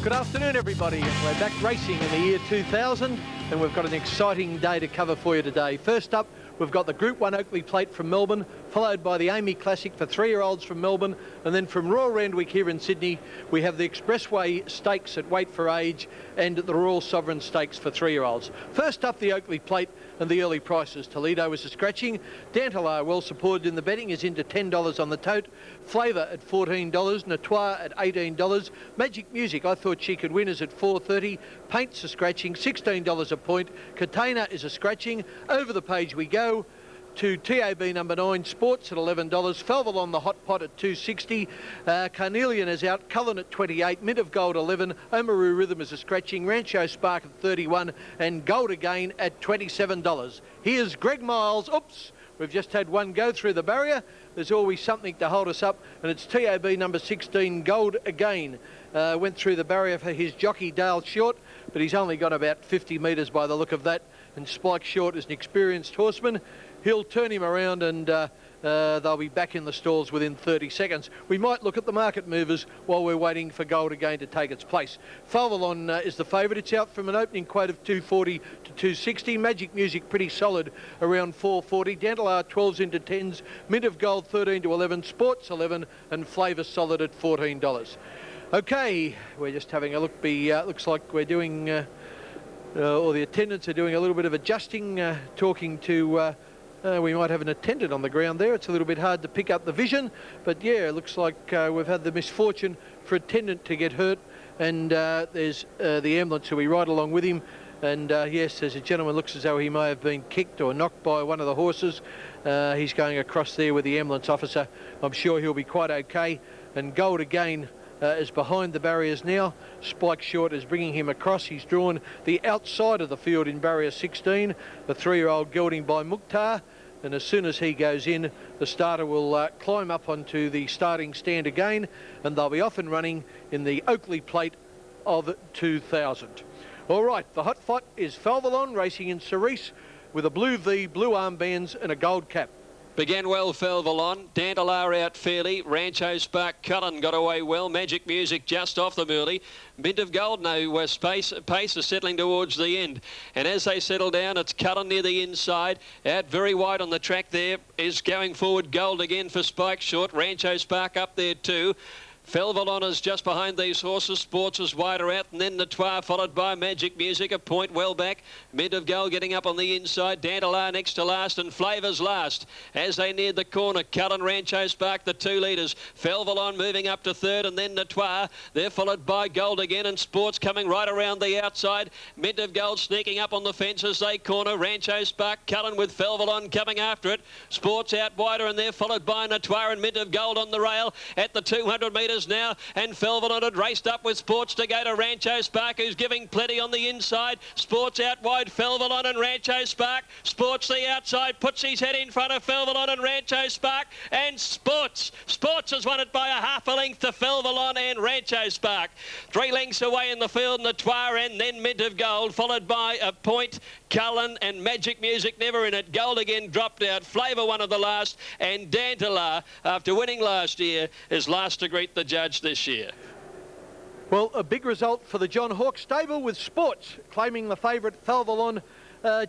Good afternoon, everybody. We're back racing in the year 2000, and we've got an exciting day to cover for you today. First up, we've got the Group 1 Oakley Plate from Melbourne, followed by the Amy Classic for 3-year-olds from Melbourne, and then from Royal Randwick here in Sydney, we have the Expressway Stakes at Weight for Age and the Royal Sovereign Stakes for 3-year-olds. First up, the Oakley Plate and the early prices. Toledo is a scratching. Dantalar, well supported in the betting, is into $10 on the tote. Flavour at $14. Notoire at $18. Magic Music, I thought she could win, is at $4.30. Paint's a scratching, $16 a point. Catena is a scratching. Over the page we go to TAB number 9, Sports at $11, Falvalon the Hot Pot at $2.60, Carnelian is out, Cullen at $28, Mint of Gold $11, Oamaru Rhythm is a scratching, Rancho Spark at $31, and Gold Again at $27. Here's Greg Miles. Oops, we've just had one go through the barrier. There's always something to hold us up, and it's TAB number 16, Gold Again. Went through the barrier for his jockey Dale Short, but he's only got about 50 metres by the look of that, and Spike Short is an experienced horseman. He'll turn him around and they'll be back in the stalls within 30 seconds. We might look at the market movers while we're waiting for Gold Again to take its place. Falvalon is the favourite. It's out from an opening quote of $2.40 to $2.60. Magic Music pretty solid around $4.40. Dantalar 12s into 10s. Mint of Gold 13 to 11. Sports 11 and Flavour solid at $14. Okay, we're just having a look. Looks like we're doing, or the attendants are doing a little bit of adjusting, talking to... we might have an attendant on the ground there. It's a little bit hard to pick up the vision, but yeah, it looks like we've had the misfortune for attendant to get hurt, and there's the ambulance who we ride along with him, and yes, there's a gentleman looks as though he may have been kicked or knocked by one of the horses. He's going across there with the ambulance officer. I'm sure he'll be quite okay, and Gold Again is behind the barriers now. Spike Short is bringing him across. He's drawn the outside of the field in barrier 16, the 3-year-old gelding by Mukhtar, and as soon as he goes in, the starter will climb up onto the starting stand again, and they'll be off and running in the Oakley Plate of 2000. All right, the hot fight is Falvalon racing in Cerise with a blue V, blue armbands and a gold cap. Began well, Falvalon. Dantalar out fairly. Rancho Spark Cullen got away well. Magic Music just off the muley. Mint of Gold now pace is settling towards the end. And as they settle down, it's Cullen near the inside. Out very wide on the track there is going forward Gold Again for Spike Short. Rancho Spark up there too. Falvalon is just behind these horses. Sports is wider out, and then Notoire followed by Magic Music, a point well back. Mint of Gold getting up on the inside. Dantalar next to last, and Flavour's last. As they neared the corner, Cullen, Rancho Spark, the 2 leaders. Falvalon moving up to third, and then Notoire. They're followed by Gold Again, and Sports coming right around the outside. Mint of Gold sneaking up on the fence as they corner. Rancho Spark, Cullen with Falvalon coming after it. Sports out wider, and they're followed by Notoire and Mint of Gold on the rail at the 200 metres now, and Falvalon had raced up with Sports to go to Rancho Spark, who's giving plenty on the inside. Sports out wide, Falvalon and Rancho Spark. Sports the outside, puts his head in front of Falvalon and Rancho Spark, and Sports has won it by a half a length to Falvalon and Rancho Spark. 3 lengths away in the field, Notoire and then Mint of Gold, followed by a point, Cullen and Magic Music never in it. Gold Again dropped out. Flavour one of the last, and Dantalar, after winning last year, is last to greet the judge this year. Well, a big result for the John Hawke stable with Sports claiming the favourite Falvalon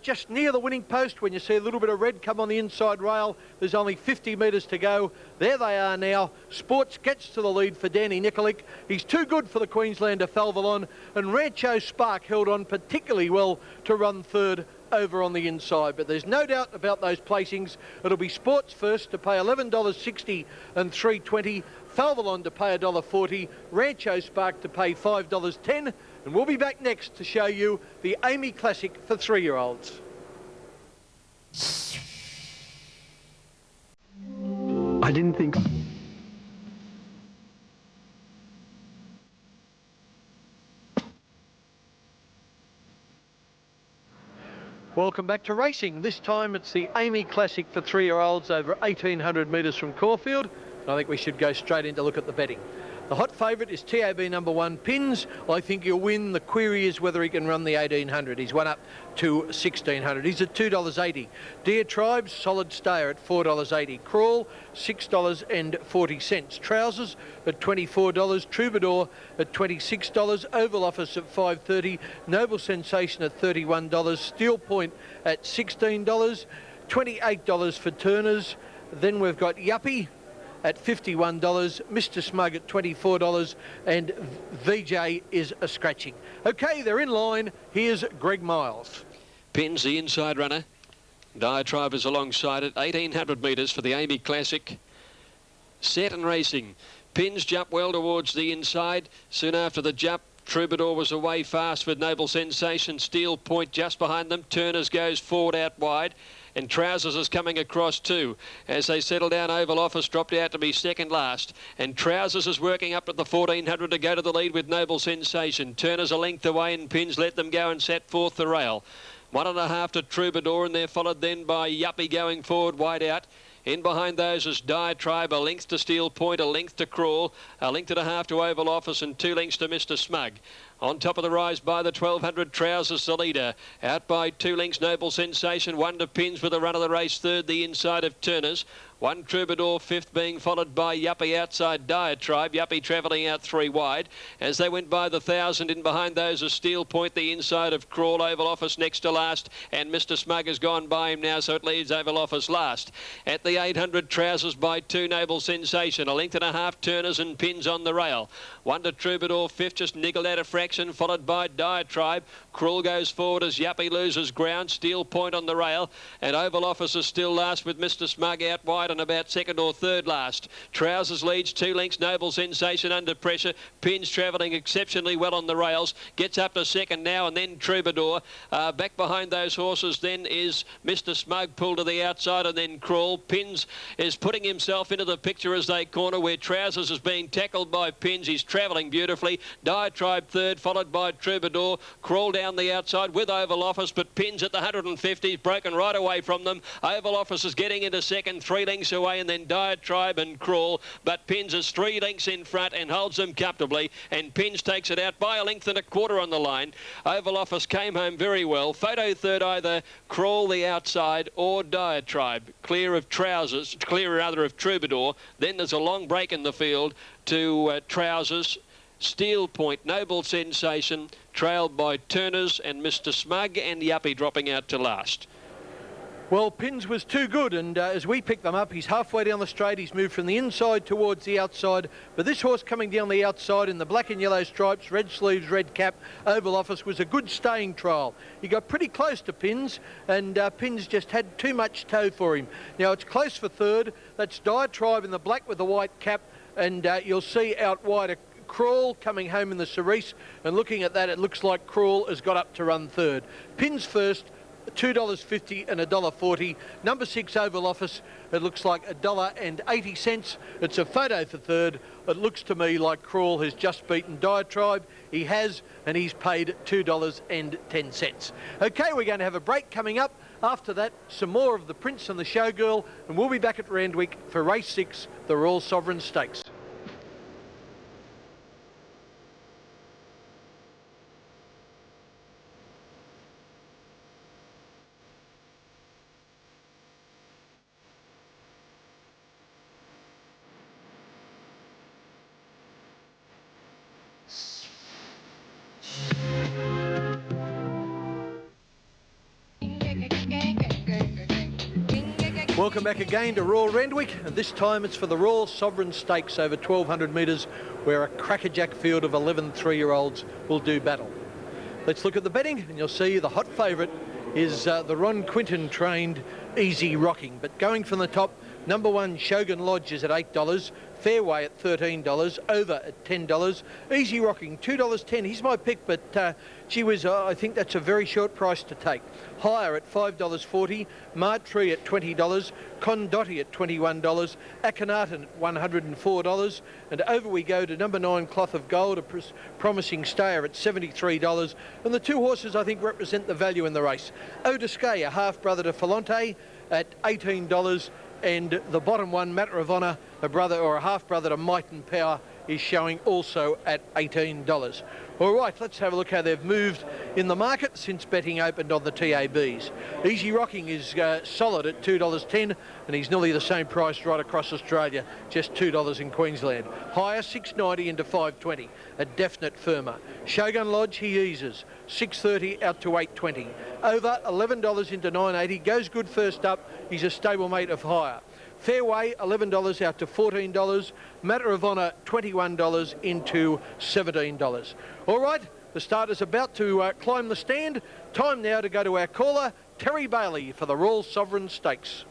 just near the winning post. When you see a little bit of red come on the inside rail, there's only 50 metres to go. There they are now. Sports gets to the lead for Danny Nikolic. He's too good for the Queenslander Falvalon, and Rancho Spark held on particularly well to run third over on the inside, but there's no doubt about those placings. It'll be Sports first to pay $11.60 and $3.20, Falvalon to pay $1.40, Rancho Spark to pay $5.10, and we'll be back next to show you the Amy Classic for 3-year-olds. I didn't think... Welcome back to racing. This time it's the Amy Classic for 3-year-olds over 1,800 metres from Caulfield. I think we should go straight in to look at the betting. The hot favourite is TAB number 1, Pins. I think he'll win. The query is whether he can run the 1800. He's won up to 1600. He's at $2.80. Dear Tribes, solid stayer at $4.80. Crawl, $6.40. Trousers at $24. Troubadour at $26. Oval Office at $5.30. Noble Sensation at $31. Steel Point at $16. $28 for Turners. Then we've got Yuppie at $51, Mr. Smug at $24, and VJ is a scratching. Okay, they're in line. Here's Greg Miles. Pins, the inside runner. Diatribe is alongside it. 1,800 metres for the Amy Classic. Set and racing. Pins jump well towards the inside. Soon after the jump, Troubadour was away fast with Noble Sensation. Steel Point just behind them. Turners goes forward out wide. And Trousers is coming across too. As they settle down, Oval Office dropped out to be second last. And Trousers is working up at the 1400 to go to the lead with Noble Sensation. Turners a length away and Pins let them go and set forth the rail. 1.5 to Troubadour, and they're followed then by Yuppie going forward wide out. In behind those is Diatribe, a length to Steel Point, a length to Crawl, a length and a half to Oval Office, and 2 lengths to Mr. Smug. On top of the rise by the 1200, Trousers the leader. Out by 2 lengths, Noble Sensation. 1 to Pins with the run of the race, third the inside of Turners. 1 Troubadour, fifth, being followed by Yuppie outside Diatribe. Yuppie travelling out 3 wide. As they went by the 1,000, in behind those is Steel Point, the inside of Crawl. Oval Office next to last, and Mr. Smug has gone by him now, so it leaves Oval Office last. At the 800, Trousers by 2, Noble Sensation. A length and a half, Turners and Pins on the rail. 1 to Troubadour, fifth, just niggled out a fraction, followed by Diatribe. Crawl goes forward as Yuppie loses ground. Steel Point on the rail, and Oval Office is still last with Mr. Smug out wide and about second or third last. Trousers leads 2 lengths. Noble Sensation under pressure. Pins travelling exceptionally well on the rails. Gets up to second now, and then Troubadour. Back behind those horses then is Mr. Smug, pulled to the outside, and then Crawl. Pins is putting himself into the picture as they corner, where Trousers is being tackled by Pins. He's travelling beautifully. Diatribe third, followed by Troubadour. Crawl down the outside with Oval Office, but Pins at the 150s, broken right away from them. Oval Office is getting into second, 3 lengths away, and then Diatribe and Crawl, but Pins is 3 lengths in front and holds them comfortably, and Pins takes it out by a length and a quarter on the line. Oval Office came home very well. Photo third, either Crawl the outside or Diatribe, clear of Trousers, clear rather of Troubadour. Then there's a long break in the field to Trousers. Steel Point, Noble Sensation, trailed by Turners and Mr. Smug, and Yuppie dropping out to last. Well, Pins was too good, and as we pick them up, he's halfway down the straight. He's moved from the inside towards the outside. But this horse coming down the outside in the black and yellow stripes, red sleeves, red cap, Oval Office, was a good staying trial. He got pretty close to Pins, and Pins just had too much toe for him. Now, it's close for third. That's Diatribe in the black with the white cap, and you'll see out wide a Crawl coming home in the Cerise, and looking at that, it looks like Crawl has got up to run third. Pins first, $2.50 and $1.40. Number 6 Oval Office, it looks like $1.80. It's a photo for third. It looks to me like Crawl has just beaten Diatribe. He has, and he's paid $2.10. Okay, we're going to have a break coming up. After that, some more of the Prince and the Showgirl, and we'll be back at Randwick for race 6, the Royal Sovereign Stakes. Welcome back again to Royal Randwick, and this time it's for the Royal Sovereign Stakes over 1,200 metres, where a crackerjack field of 11 3-year-olds will do battle. Let's look at the betting, and you'll see the hot favourite is the Ron Quinton trained Easy Rocking. But going from the top, number 1 Shogun Lodge is at $8, Fairway at $13, Over at $10, Easy Rocking $2.10. He's my pick, but gee whiz, I think that's a very short price to take. Higher at $5.40, Martree at $20, Condotti at $21, Akhenaten at $104, and over we go to number 9 Cloth of Gold, a promising stayer at $73, and the 2 horses I think represent the value in the race. Odisque, a half brother to Falante, at $18, And the bottom one, Matter of Honour, a brother or a half-brother to Might and Power, is showing also at $18. All right, let's have a look how they've moved in the market since betting opened on the TABs. Easy Rocking is solid at $2.10, and he's nearly the same price right across Australia, just $2 in Queensland. Higher, $6.90 into $5.20, a definite firmer. Shogun Lodge, he eases, $6.30 out to $8.20. Over, $11 into $9.80, goes good first up, he's a stablemate of Higher. Fairway, $11 out to $14. Matter of Honour, $21 into $17. All right, the starter's about to climb the stand. Time now to go to our caller, Terry Bailey, for the Royal Sovereign Stakes.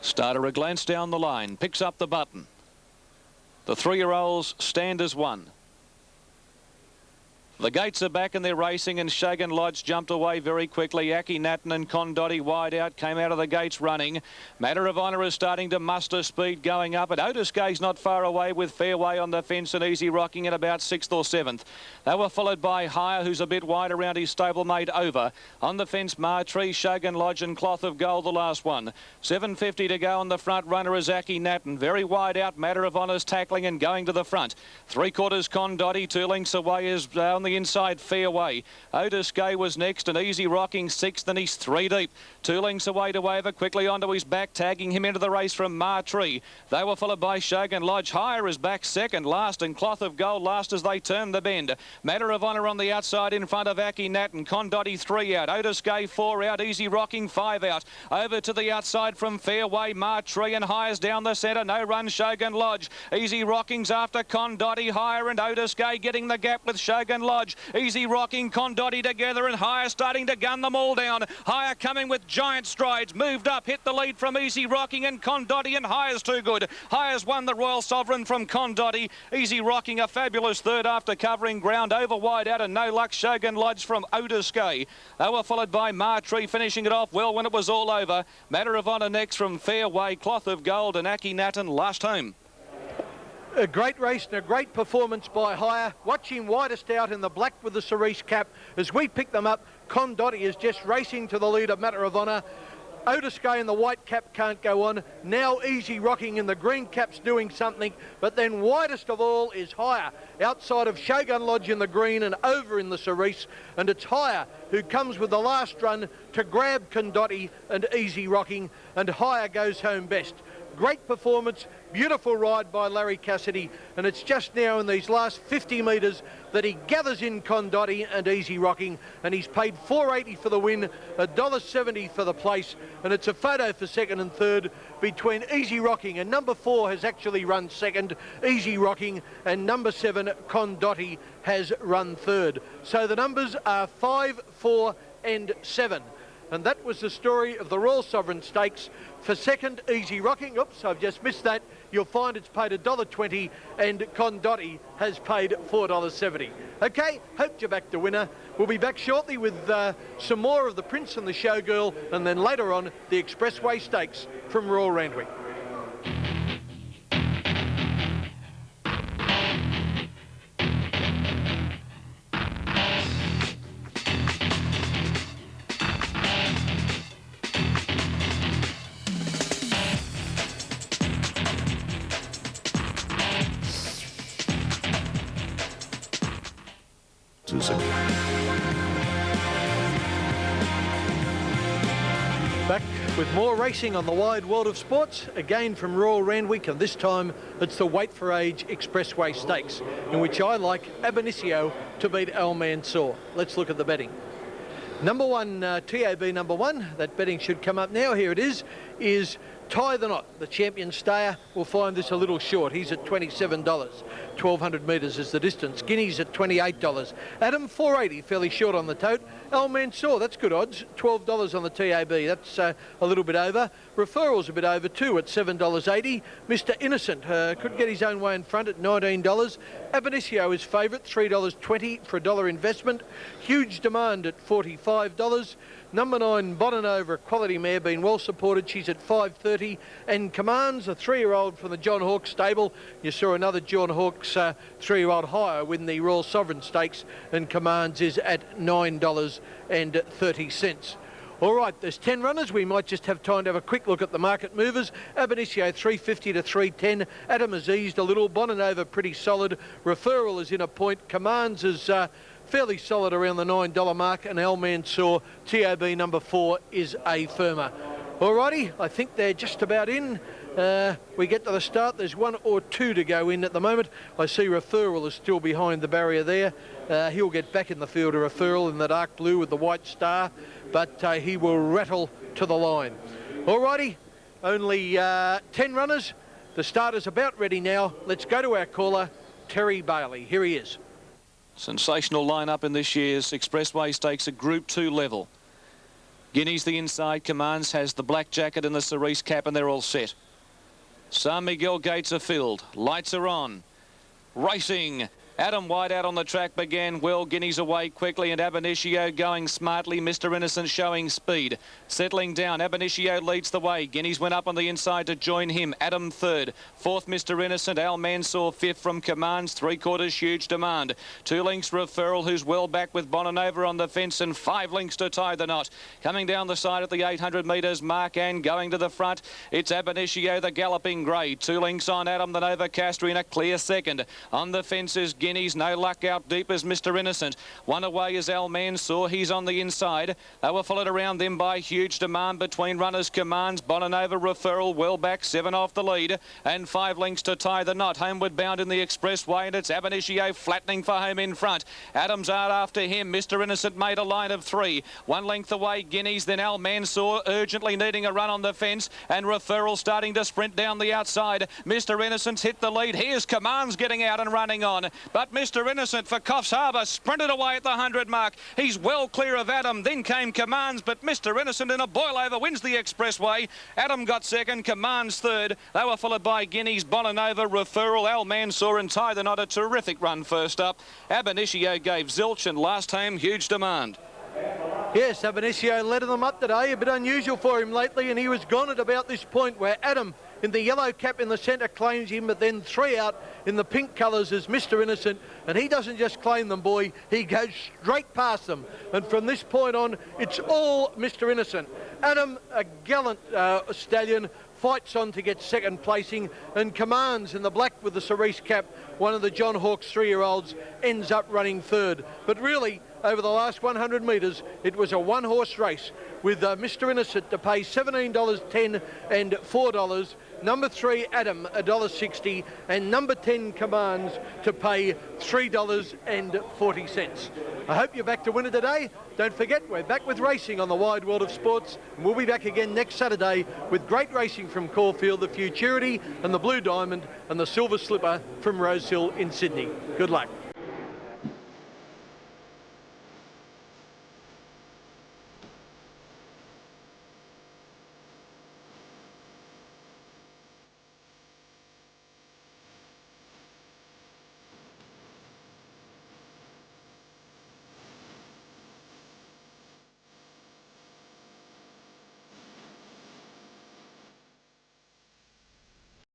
Starter a glance down the line, picks up the button. The 3-year-olds stand as one. The gates are back and they're racing, and Shogun Lodge jumped away very quickly. Aki Natten and Condotti wide out, came out of the gates running. Matter of Honour is starting to muster speed going up, and Otis Gay's not far away with Fairway on the fence and Easy Rocking at about 6th or 7th. They were followed by Higher, who's a bit wide around his stablemate Over. On the fence, Martree, Shogun Lodge and Cloth of Gold, the last one. 7.50 to go on the front runner is Aki Natten. Very wide out, Matter of Honour's tackling and going to the front. 3/4 Condotti, 2 lengths away is on the inside Fairway. Otis Gay was next and Easy Rocking 6th, and he's 3 deep. 2 lengths away to Over, quickly onto his back, tagging him into the race from Martree. They were followed by Shogun Lodge. Higher is back second last, and Cloth of Gold last as they turn the bend. Matter of Honour on the outside in front of Aki Natten. Condotti 3 out. Otis Gay 4 out. Easy Rocking 5 out. Over to the outside from Fairway, Martree, and Higher's down the centre. No run, Shogun Lodge. Easy Rocking's after Condotti. Higher and Otis Gay getting the gap with Shogun Lodge. Easy Rocking, Condotti together, and Higher starting to gun them all down. Higher coming with giant strides. Moved up, hit the lead from Easy Rocking and Condotti, and Higher's too good. Higher's won the Royal Sovereign from Condotti. Easy Rocking a fabulous third after covering ground. Over wide out and no luck, Shogun Lodge from Otis Gay. They were followed by Martree, finishing it off well when it was all over. Matter of Honour next from Fairway, Cloth of Gold and Aki Natten last home. A great race and a great performance by Higher. Watch him widest out in the black with the cerise cap. As we pick them up, Condotti is just racing to the lead of Matter of Honour. Otis Gay in the white cap can't go on. Now Easy Rocking in the green cap's doing something. But then widest of all is Higher, outside of Shogun Lodge in the green and Over in the cerise. And it's Higher who comes with the last run to grab Condotti and Easy Rocking. And Higher goes home best. Great performance, beautiful ride by Larry Cassidy, and it's just now in these last 50 metres that he gathers in Condotti and Easy Rocking, and he's paid $4.80 for the win, $1.70 for the place, and it's a photo for second and third between Easy Rocking, and number 4 has actually run second, Easy Rocking, and number 7, Condotti, has run third. So the numbers are 5, 4 and 7. And that was the story of the Royal Sovereign Stakes. For second, Easy Rocking. Oops, I've just missed that. You'll find it's paid $1.20 and Condotti has paid $4.70. Okay, hope you're back to winner. We'll be back shortly with some more of the Prince and the Showgirl, and then later on, the Expressway Stakes from Royal Randwick. Back with more racing on the wide world of sports, again from Royal Randwick, and this time it's the Wait for Age Expressway Stakes, in which I like Ab Initio to beat Al Mansour. Let's look at the betting. Number 1, TAB number 1, that betting should come up now, here it is Tie the Knot. The champion stayer will find this a little short. He's at $27. 1,200 metres is the distance. Guinea's at $28. Adam, $4.80, fairly short on the tote. Al Mansour, that's good odds. $12 on the TAB. That's a little bit over. Referrals a bit over too at $7.80. Mr. Innocent could get his own way in front at $19. Ab Initio is favourite, $3.20 for $1 investment. Huge demand at $45. Number 9, Bonanova, quality mare, been well supported. She's at $5.30. And Commands, a 3-year-old from the John Hawkes stable. You saw another John Hawkes 3-year-old Higher win the Royal Sovereign Stakes, and Commands is at $9.30. All right, there's 10 runners. We might just have time to have a quick look at the market movers. Ab Initio 350 to 310. Adam has eased a little. Bonanova pretty solid. Referral is in a point. Commands is fairly solid around the $9 mark. And Al Mansour, TOB number 4, is a firmer. All righty, I think they're just about in. We get to the start. There's 1 or 2 to go in at the moment. I see Referral is still behind the barrier there. He'll get back in the field, a Referral in the dark blue with the white star, but he will rattle to the line. Alrighty, only 10 runners. The starter's about ready now. Let's go to our caller, Terry Bailey. Here he is. Sensational lineup in this year's Expressway Stakes at Group 2 level. Guinea's the inside. Commands has the black jacket and the cerise cap, and they're all set. San Miguel gates are filled. Lights are on. Racing. Adam White out on the track began well. Guinea's away quickly, and Ab Initio going smartly. Mr. Innocent showing speed. Settling down. Ab Initio leads the way. Guinea's went up on the inside to join him. Adam third. Fourth, Mr. Innocent. Al Mansour fifth from Commands. 3/4 Huge Demand. 2 lengths Referral, who's well back with Bonanova on the fence, and 5 lengths to tie the knot. Coming down the side at the 800 metres mark and going to the front, it's Ab Initio, the galloping grey. 2 lengths on Adam, the Novocaster in a clear second. On the fences, Guineas, no luck out deep as Mr. Innocent. 1 away is Al Mansour. He's on the inside. They were followed around them by Huge Demand between runners. Commands, Bonanova, Referral, well back, 7 off the lead, and 5 lengths to tie the knot. Homeward bound in the Expressway, and it's Ab Initio flattening for home in front. Adams out after him. Mr. Innocent made a line of 3. 1 length away, Guineas, then Al Mansour urgently needing a run on the fence, and Referral starting to sprint down the outside. Mr. Innocent's hit the lead. Here's Commands getting out and running on. But Mr. Innocent for Coffs Harbour sprinted away at the 100 mark. He's well clear of Adam. Then came Commands, but Mr. Innocent in a boil over wins the Expressway. Adam got second, Commands third. They were followed by Guineas, Bonanova, Referral, Al Mansour, and Tie the Knot. A terrific run first up. Ab Initio gave zilch, and last home Huge Demand. Yes, Ab Initio led them up today. A bit unusual for him lately, and he was gone at about this point where Adam in the yellow cap in the centre claims him, but then 3 out in the pink colours is Mr. Innocent, and he doesn't just claim them, boy, he goes straight past them. And from this point on, it's all Mr. Innocent. Adam, a gallant stallion, fights on to get second placing, and Commands in the black with the cerise cap, one of the John Hawkes 3-year-olds, ends up running third. But really, over the last 100 metres, it was a 1-horse race with Mr. Innocent to pay $17.10 and $4. Number 3, Adam, $1.60, and number 10, Commands, to pay $3.40. I hope you're back to win it today. Don't forget, we're back with racing on the Wide World of Sports, and we'll be back again next Saturday with great racing from Caulfield, the Futurity and the Blue Diamond and the Silver Slipper from Rosehill in Sydney. Good luck.